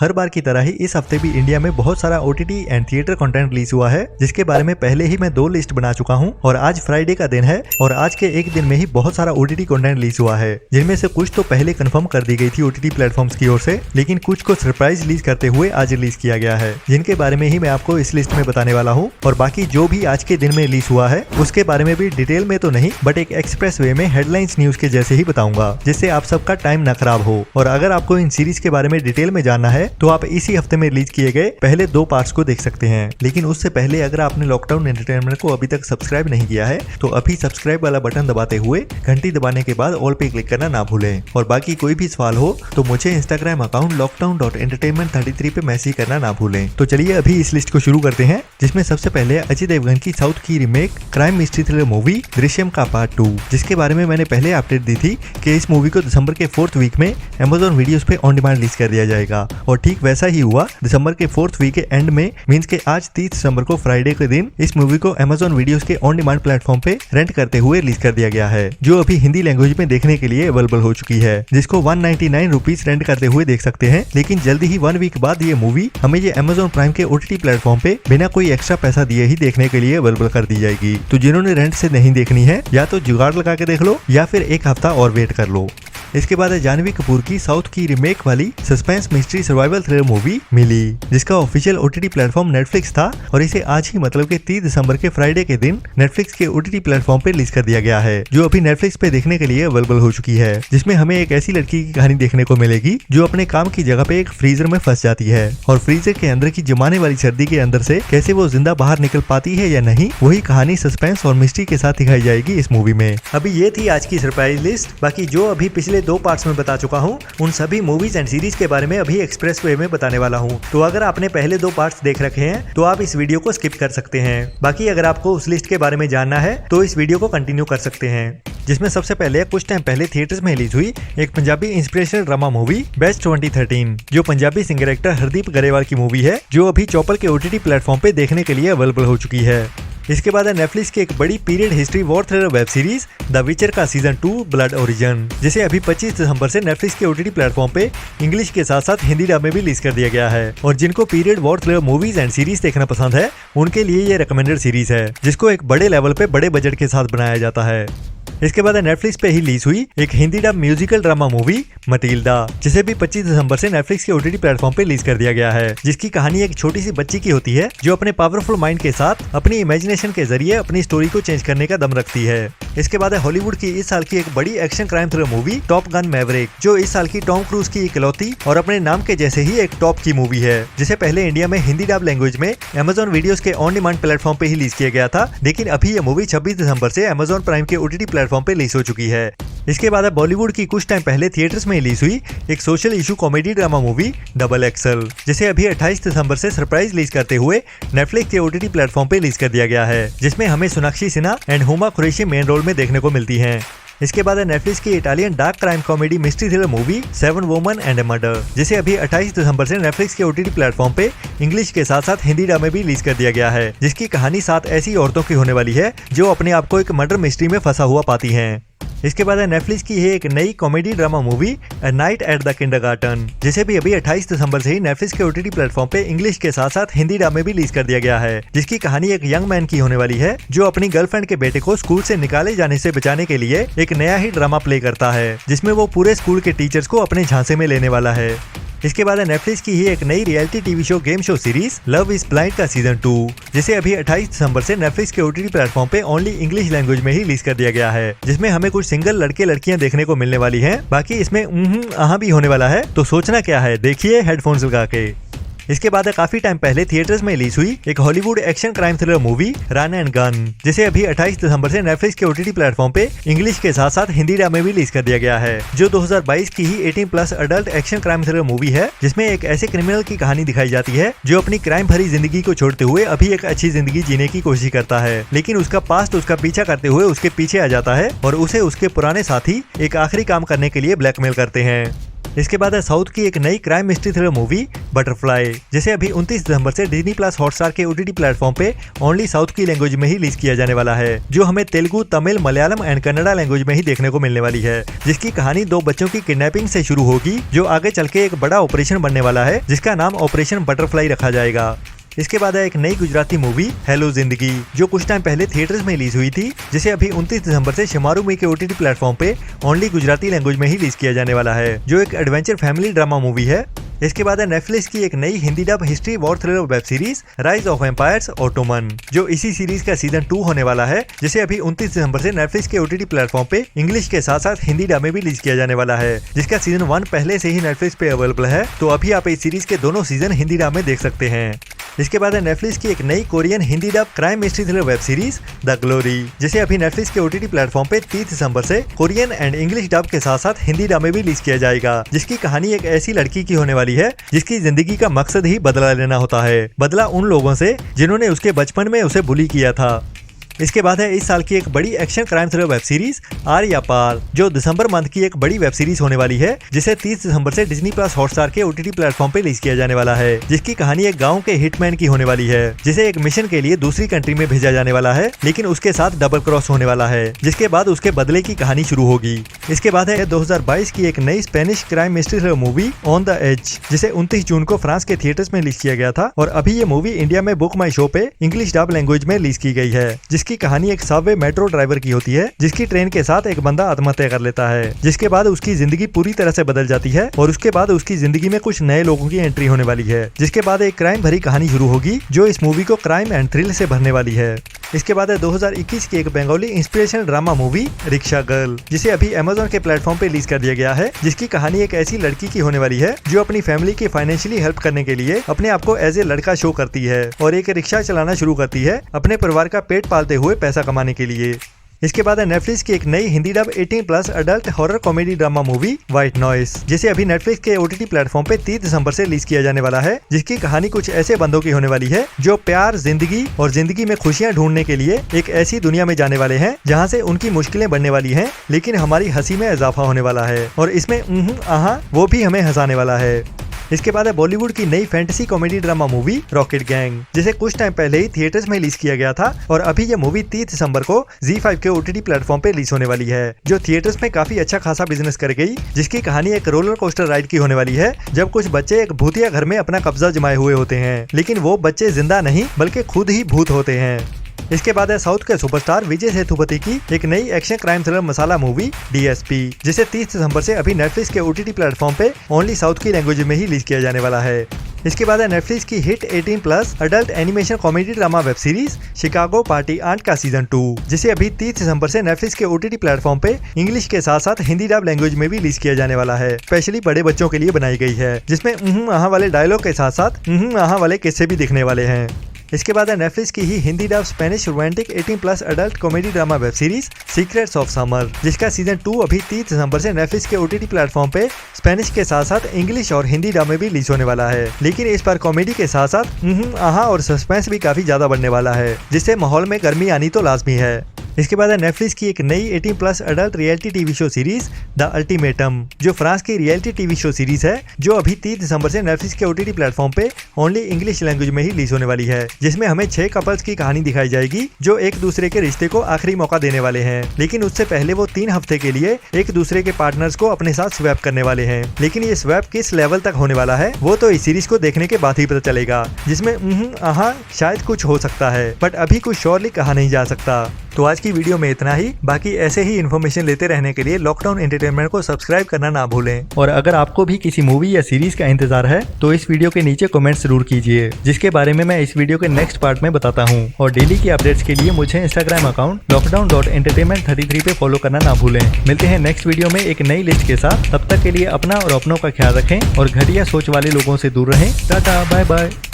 हर बार की तरह ही इस हफ्ते भी इंडिया में बहुत सारा OTT and theatre content release हुआ है, जिसके बारे में पहले ही मैं 2 लिस्ट बना चुका हूं और आज फ्राइडे का दिन है और आज के एक दिन में ही बहुत सारा OTT कंटेंट रिलीज हुआ है, जिनमें से कुछ तो पहले कंफर्म कर दी गई थी OTT प्लेटफॉर्म्स की ओर से, लेकिन कुछ को सरप्राइज रिलीज करते हुए आज रिलीज किया गया है, जिनके बारे में ही मैं आपको इस लिस्ट में बताने वाला हूँ। और बाकी जो भी आज के दिन में रिलीज हुआ है उसके बारे में भी डिटेल में तो नहीं, बट एक एक्सप्रेस वे में हेडलाइंस न्यूज के जैसे ही बताऊंगा, जिससे आप सबका टाइम न खराब हो। और अगर आपको इन सीरीज के बारे में डिटेल में जानना है तो आप इसी हफ्ते में रिलीज किए गए पहले 2 पार्ट्स को देख सकते हैं। लेकिन उससे पहले अगर आपने लॉकडाउन एंटरटेनमेंट को अभी तक सब्सक्राइब नहीं किया है तो अभी सब्सक्राइब वाला बटन दबाते हुए घंटी दबाने के बाद ऑल पे क्लिक करना ना भूलें। और बाकी कोई भी सवाल हो तो मुझे इंस्टाग्राम अकाउंट lockdown.entertainment33 पे मैसेज करना ना भूलें। तो चलिए अभी इस लिस्ट को शुरू करते हैं, जिसमें सबसे पहले अजय देवगन की साउथ की remake crime mystery thriller movie Drishyam का पार्ट 2, जिसके बारे में मैंने पहले अपडेट दी थी कि इस मूवी को दिसंबर के 4th वीक में Amazon वीडियोस पे ऑन डिमांड रिलीज कर दिया जाएगा। और ठीक वैसा ही हुआ, दिसंबर के 4th वीक के एंड में मींस के आज 30 दिसंबर को फ्राइडे के दिन इस मूवी को Amazon वीडियोस के ऑन डिमांड प्लेटफॉर्म पे रेंट करते हुए रिलीज कर दिया गया है, जो अभी हिंदी लैंग्वेज में देखने के लिए अवेलेबल हो चुकी है, जिसको 199 रुपीज रेंट करते हुए देख सकते हैं। लेकिन जल्दी ही 1 वीक बाद ये मूवी हमें ये Amazon प्राइम के OTT प्लेटफॉर्म पे बिना कोई एक्स्ट्रा पैसा दिए ही देखने के लिए अवेलेबल कर दी जाएगी। तो जिन्होंने रेंट से नहीं देखनी है या तो जुगाड़ लगा के देख लो या फिर एक हफ्ता और वेट कर लो। इसके बाद है जानवी कपूर की साउथ की रीमेक वाली suspense mystery survival thriller movie मिली, जिसका ऑफिशियल OTT प्लेटफॉर्म नेटफ्लिक्स था और इसे आज ही मतलब के 30 दिसंबर के फ्राइडे के दिन नेटफ्लिक्स के OTT प्लेटफॉर्म पे रिलीज कर दिया गया है, जो अभी नेटफ्लिक्स पे देखने के लिए अवेलेबल हो चुकी है। जिसमें हमें एक ऐसी लड़की की कहानी देखने को मिलेगी जो अपने काम की जगह पे एक फ्रीजर में फंस जाती है और फ्रीजर के अंदर की जमाने वाली सर्दी के अंदर से कैसे वो जिंदा बाहर निकल पाती है या नहीं, वही कहानी सस्पेंस और मिस्ट्री के साथ दिखाई जाएगी इस मूवी में। अभी ये थी आज की सरप्राइज लिस्ट। बाकी जो अभी पिछले 2 पार्ट्स में बता चुका हूँ उन सभी मूवीज एंड सीरीज के बारे में अभी एक्सप्रेस वे में बताने वाला हूँ। तो अगर आपने पहले 2 पार्ट्स देख रखे हैं तो आप इस वीडियो को स्किप कर सकते हैं। बाकी अगर आपको उस लिस्ट के बारे में जानना है तो इस वीडियो को कंटिन्यू कर सकते हैं, जिसमें सबसे पहले कुछ टाइम पहले थिएटर्स में रिलीज हुई एक Punjabi inspirational drama movie best 2013, जो पंजाबी सिंगर एक्टर हरदीप गरेवाल की मूवी है, जो अभी चौपल के OTT प्लेटफॉर्म पे देखने के लिए अवेलेबल हो चुकी है। इसके बाद है नेटफ्लिक्स की एक बड़ी period history war thriller web series the विचर का सीजन 2 ब्लड ओरिजिन, जिसे अभी 25 दिसंबर से नेटफ्लिक्स के OTT प्लेटफॉर्म पे इंग्लिश के साथ साथ हिंदी डब में भी रिलीज कर दिया गया है। और जिनको period war thriller movies and series देखना पसंद है उनके लिए ये रिकमेंडेड सीरीज है, जिसको एक बड़े लेवल पे बड़े बजट के साथ बनाया जाता है। इसके बाद नेटफ्लिक्स पे ही रिलीज हुई एक Hindi dub musical drama movie Matilda, जिसे भी 25 दिसंबर से नेटफ्लिक्स के OTT प्लेटफॉर्म पे रिलीज कर दिया गया है, जिसकी कहानी एक छोटी सी बच्ची की होती है जो अपने पावरफुल माइंड के साथ अपनी इमेजिनेशन के जरिए अपनी स्टोरी को चेंज करने का दम रखती है। इसके बाद है हॉलीवुड की इस साल की एक बड़ी action crime thriller movie top gun Maverick, जो इस साल की टॉम क्रूज की इकलौती और अपने नाम के जैसे ही एक टॉप की मूवी है, जिसे पहले इंडिया में हिंदी डब लैंग्वेज में Amazon वीडियोस के ऑन डिमांड प्लेटफॉर्म पे ही रिलीज किया गया था, लेकिन अभी ये मूवी 26 दिसंबर से Amazon प्राइम के OTT प्लेटफॉर्म पे रिलीज हो चुकी है। इसके बाद बॉलीवुड की कुछ टाइम पहले थिएटर्स में रिलीज हुई एक social issue comedy drama movie double axle, जिसे अभी 28 दिसंबर से सरप्राइज रिलीज करते हुए नेटफ्लिक्स के OTT प्लेटफॉर्म पे रिलीज कर दिया गया है, जिसमें हमें Sonakshi Sinha and Huma Qureshi main role में देखने को मिलती हैं। इसके बाद नेटफ्लिक्स की Italian dark crime comedy mystery thriller movie 7 woman and a murder, जिसे अभी 28 दिसंबर से नेटफ्लिक्स के OTT प्लेटफॉर्म पे इंग्लिश के साथ साथ हिंदी डब में भी रिलीज कर दिया गया है, जिसकी कहानी 7 ऐसी औरतों की होने वाली है जो अपने आप को एक मर्डर मिस्ट्री में फंसा हुआ पाती हैं। इसके बाद नेटफ्लिक्स की है एक नई comedy drama movie a night at the kindergarten, जिसे भी अभी 28 दिसंबर से ही नेटफ्लिक्स के OTT प्लेटफॉर्म पे इंग्लिश के साथ साथ हिंदी डब में भी रिलीज कर दिया गया है, जिसकी कहानी एक यंग मैन की होने वाली है जो अपनी गर्लफ्रेंड के बेटे को स्कूल से निकाले जाने से बचाने के लिए एक नया ही ड्रामा प्ले करता है, जिसमें वो पूरे स्कूल के टीचर्स को अपने झांसे में लेने वाला है। इसके बाद नेटफ्लिक्स की ही एक नई reality TV show game show series love is blind का सीजन 2, जिसे अभी 28 दिसंबर से नेटफ्लिक्स के OTT प्लेटफॉर्म पे ओनली इंग्लिश लैंग्वेज में ही रिलीज कर दिया गया है, जिसमें हमें कुछ सिंगल लड़के लड़कियां देखने को मिलने वाली हैं। बाकी इसमें भी होने वाला है, तो सोचना क्या है, देखिए हेडफोन्स लगा के। इसके बाद काफी टाइम पहले थिएटर्स में रिलीज हुई एक Hollywood action crime thriller movie run and gun, जिसे अभी 28 दिसंबर से नेटफ्लिक्स के OTT प्लेटफॉर्म पे इंग्लिश के साथ साथ हिंदी डब में भी रिलीज कर दिया गया है, जो 2022 की ही 18+ adult action crime thriller movie है, जिसमें एक ऐसे क्रिमिनल की कहानी दिखाई जाती है जो अपनी क्राइम भरी जिंदगी को छोड़ते हुए अभी एक अच्छी जिंदगी जीने की कोशिश करता है, लेकिन उसका पास्ट उसका पीछा करते हुए उसके पीछे आ जाता है और उसे उसके पुराने साथी एक आखिरी काम करने के लिए ब्लैकमेल करते हैं। इसके बाद है साउथ की एक नई crime mystery thriller movie butterfly, जिसे अभी 29 दिसंबर से डिज्नी प्लस हॉटस्टार के OTT प्लेटफॉर्म पे ओनली साउथ की लैंग्वेज में ही रिलीज किया जाने वाला है, जो हमें तेलुगु, तमिल, मलयालम एंड कन्नड़ा लैंग्वेज में ही देखने को मिलने वाली है। जिसकी कहानी 2 बच्चों की किडनैपिंग से शुरू होगी, जो आगे चल के एक बड़ा ऑपरेशन बनने वाला है, जिसका नाम ऑपरेशन बटरफ्लाई रखा जाएगा। इसके बाद है एक नई गुजराती मूवी हेलो जिंदगी, जो कुछ टाइम पहले थिएटर्स में रिलीज हुई थी, जिसे अभी 29 दिसंबर से शमारू के OTT प्लेटफॉर्म पे ओनली गुजराती लैंग्वेज में ही रिलीज किया जाने वाला है, जो एक एडवेंचर फैमिली ड्रामा मूवी है। इसके बाद है नेटफ्लिक्स की एक नई Hindi dub history war thriller web series rise of empires Ottoman, जो इसी सीरीज का सीजन 2 होने वाला है, जिसे अभी 29 दिसंबर से नेटफ्लिक्स के OTT प्लेटफॉर्म पे इंग्लिश के साथ साथ हिंदी डब में भी रिलीज किया जाने वाला है, जिसका सीजन 1 पहले से ही नेटफ्लिक्स पे अवेलेबल है, तो अभी आप इस सीरीज के दोनों सीजन हिंदी डब में देख सकते हैं। इसके बाद है नेटफ्लिक्स की एक नई Korean Hindi dub crime mystery thriller web series the glory, जिसे अभी नेटफ्लिक्स के OTT प्लेटफॉर्म पे 30 दिसंबर से कोरियन एंड इंग्लिश डब के साथ साथ हिंदी डब में भी रिलीज किया जाएगा, जिसकी कहानी एक ऐसी लड़की की होने वाली है जिसकी जिंदगी का मकसद ही बदला लेना होता है, बदला उन लोगों से जिन्होंने उसके बचपन में उसे बुली किया था। इसके बाद है इस साल की एक बड़ी action crime thriller web series Aar Ya Paar, जो दिसंबर मंथ की एक बड़ी वेब सीरीज होने वाली है, जिसे 30 दिसंबर से डिज्नी प्लस हॉटस्टार के OTT प्लेटफॉर्म पे रिलीज किया जाने वाला है, जिसकी कहानी एक गांव के हिटमैन की होने वाली है, जिसे एक मिशन के लिए दूसरी कंट्री में भेजा जाने वाला है, लेकिन उसके साथ डबल क्रॉस होने वाला है, जिसके बाद उसके बदले की कहानी शुरू होगी। इसके बाद है 2022 की एक नई Spanish crime mystery thriller movie on the edge, जिसे 29 जून को फ्रांस के थिएटर्स में रिलीज किया गया था, और अभी ये मूवी इंडिया में बुक माई शो पे इंग्लिश डब लैंग्वेज में रिलीज की गई है, जिसकी कहानी एक सबवे मेट्रो ड्राइवर की होती है, जिसकी ट्रेन के साथ एक बंदा आत्महत्या कर लेता है, जिसके बाद उसकी जिंदगी पूरी तरह से बदल जाती है, और उसके बाद उसकी जिंदगी में कुछ नए लोगों की एंट्री होने वाली है, जिसके बाद एक क्राइम भरी कहानी शुरू होगी, जो इस मूवी को क्राइम एंड थ्रिल से भरने वाली है। इसके बाद है 2021 की एक Bengali inspirational drama movie rickshaw girl, जिसे अभी Amazon के प्लेटफॉर्म पे रिलीज कर दिया गया है, जिसकी कहानी एक ऐसी लड़की की होने वाली है जो अपनी फैमिली की फाइनेंशियली हेल्प करने के लिए अपने आप को एज ए लड़का शो करती है, और एक रिक्शा चलाना शुरू करती है अपने परिवार का पेट पालते हुए पैसा कमाने के लिए। इसके बाद है नेटफ्लिक्स की एक नई Hindi dub 18+ adult horror comedy drama movie white noise, जिसे अभी नेटफ्लिक्स के OTT प्लेटफॉर्म पे 30 दिसंबर से रिलीज किया जाने वाला है, जिसकी कहानी कुछ ऐसे बंदों की होने वाली है जो प्यार, जिंदगी और जिंदगी में खुशियां ढूंढने के लिए एक ऐसी दुनिया में जाने वाले हैं जहां से उनकी मुश्किलें बढ़ने वाली हैं, लेकिन हमारी हंसी में इजाफा होने वाला है, और इसमें आहा वो भी हमें हंसाने वाला है। इसके बाद है बॉलीवुड की नई fantasy comedy drama movie rocket gang, जिसे कुछ टाइम पहले ही थिएटर्स में रिलीज किया गया था, और अभी यह मूवी 30 दिसंबर को ZEE5 के OTT प्लेटफॉर्म पे रिलीज होने वाली है, जो थिएटर्स में काफी अच्छा खासा बिजनेस कर गई, जिसकी कहानी एक रोलर कोस्टर राइड की होने वाली है, जब कुछ बच्चे एक भूतिया घर में अपना कब्जा जमाए हुए होते हैं, लेकिन वो बच्चे जिंदा नहीं बल्कि खुद ही भूत होते हैं। इसके बाद है साउथ के सुपरस्टार विजय सेतुपति की एक नई एक्शन क्राइम थ्रिलर मसाला मूवी DSP, जिसे 30 दिसंबर से अभी नेटफ्लिक्स के OTT प्लेटफॉर्म पे ओनली साउथ की लैंग्वेज में ही रिलीज किया जाने वाला है। इसके बाद है नेटफ्लिक्स की hit 18+ adult animation comedy drama web series Chicago party aunt का सीजन 2, जिसे अभी 30 दिसंबर से नेटफ्लिक्स के OTT प्लेटफॉर्म पे इंग्लिश के साथ साथ हिंदी डब लैंग्वेज में भी रिलीज किया जाने वाला है। स्पेशली बड़े बच्चों के लिए बनाई गई है, जिसमें आहा वाले डायलॉग के साथ साथ आहा वाले किस्से भी दिखने वाले हैं। इसके बाद है नेटफ्लिक्स की ही Hindi dub Spanish romantic 18+ adult comedy drama web series secrets of summer, जिसका सीजन 2 अभी 30 दिसंबर से नेटफ्लिक्स के OTT प्लेटफॉर्म पे स्पेनिश के साथ साथ इंग्लिश और हिंदी डब में भी रिलीज होने वाला है, लेकिन इस बार कॉमेडी के साथ साथ आहा और सस्पेंस भी काफी ज्यादा बढ़ने वाला है, जिससे माहौल में गर्मी आनी तो लाजमी है। इसके बाद है नेटफ्लिक्स की एक नई 18+ adult reality TV show series the ultimatum, जो फ्रांस की रियलिटी टीवी शो सीरीज है, जो अभी 30 दिसंबर से नेटफ्लिक्स के OTT प्लेटफॉर्म पे ओनली इंग्लिश लैंग्वेज में ही रिलीज होने वाली है, जिसमें हमें 6 कपल्स की कहानी दिखाई जाएगी जो एक दूसरे के रिश्ते को आखिरी मौका देने वाले हैं, लेकिन उससे पहले वो 3 हफ्ते के लिए एक दूसरे के पार्टनर्स को अपने साथ स्वैप करने वाले हैं। लेकिन ये स्वैप किस लेवल तक होने वाला है वो तो इस सीरीज को देखने के बाद ही पता चलेगा, जिसमें आहा शायद कुछ हो सकता है, बट अभी कुछ श्योरली कहा नहीं जा सकता। तो आज की वीडियो में इतना ही। बाकी ऐसे ही इन्फॉर्मेशन लेते रहने के लिए लॉकडाउन एंटरटेनमेंट को सब्सक्राइब करना ना भूलें। और अगर आपको भी किसी मूवी या सीरीज का इंतजार है तो इस वीडियो के नीचे कमेंट जरूर कीजिए, जिसके बारे में मैं इस वीडियो के नेक्स्ट पार्ट में बताता हूँ। और डेली की अपडेट्स के लिए मुझे इंस्टाग्राम अकाउंट lockdown.entertainment33 पे फॉलो करना ना भूलें। मिलते हैं नेक्स्ट वीडियो में एक नई लिस्ट के साथ। तब तक के लिए अपना और अपनों का ख्याल रखें और घटिया सोच वाले लोगों से दूर रहें। Tata bye bye.